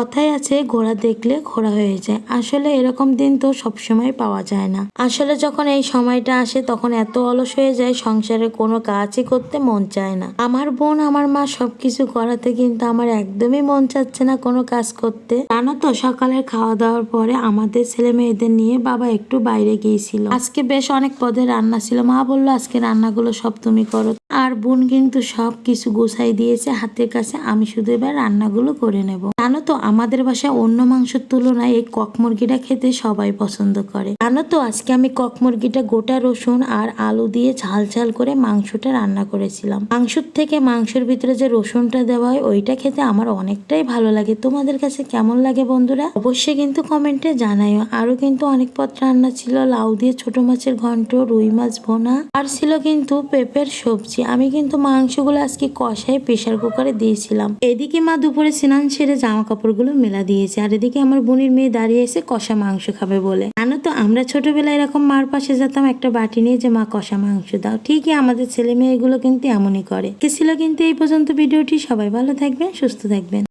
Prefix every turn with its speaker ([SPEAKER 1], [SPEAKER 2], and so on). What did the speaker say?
[SPEAKER 1] কথাই আছে ঘোড়া দেখলে ঘোড়া হয়ে যায়। আসলে এরকম দিন তো সবসময় পাওয়া যায় না। আসলে যখন এই সময়টা আসে তখন এত অলস হয়ে যায়, সংসারে কোনো কাজই করতে মন চায় না। আমার বোন আমার মা সবকিছু করাতে কিন্তু আমার একদমই মন চাচ্ছে না কোনো কাজ করতে। জানো তো, সকালের খাওয়া দাওয়ার পরে আমাদের ছেলে মেয়েদের নিয়ে বাবা একটু বাইরে গিয়েছিল। আজকে বেশ অনেক পদের রান্না ছিল। মা বললো আজকে রান্নাগুলো সব তুমি করো, আর বোন কিন্তু সব কিছু গুছাই দিয়েছে হাতের কাছে। আমি শুধু এবার রান্নাগুলো করে নেব। জানো তো, আমাদের বাসায় অন্য মাংসের তুলনায় এই কক মুরগিটা খেতে সবাই পছন্দ করে। জানো তো, আজকে আমি কক মুরগিটা গোটা রসুন আর আলু দিয়ে ঝাল ঝাল করে মাংসটা রান্না করেছিলাম। মাংসের থেকে মাংসের ভিতরে যে রসুনটা দেওয়া হয় ওইটা খেতে আমার অনেকটাই ভালো লাগে। তোমাদের কাছে কেমন লাগে বন্ধুরা? অবশ্যই কিন্তু কমেন্টে জানাইও। আরো কিন্তু অনেক পদ রান্না ছিল, লাউ দিয়ে ছোট মাছের ঘন্ট, রুই মাছ ভোনা, আর ছিল কিন্তু পেঁপের সবজি। আমি কিন্তু মাংসগুলো আজকে কষাই প্রেসার কুকারে দিয়েছিলাম। এদিকে মা দুপুরে স্নান সেরে জামা কাপড়গুলো মেলা দিয়েছে, আর এদিকে আমার বোনের মেয়ে দাঁড়িয়ে এসে কষা মাংস খাবে বলে। জানো তো, আমরা ছোটবেলায় এরকম মার পাশে যেতাম একটা বাটি নিয়ে, যে মা কষা মাংস দাও। ঠিকই আমাদের ছেলে মেয়েগুলো কিন্তু এমনই করে। ছিল কিন্তু এই পর্যন্ত ভিডিওটি। সবাই ভালো থাকবেন, সুস্থ থাকবেন।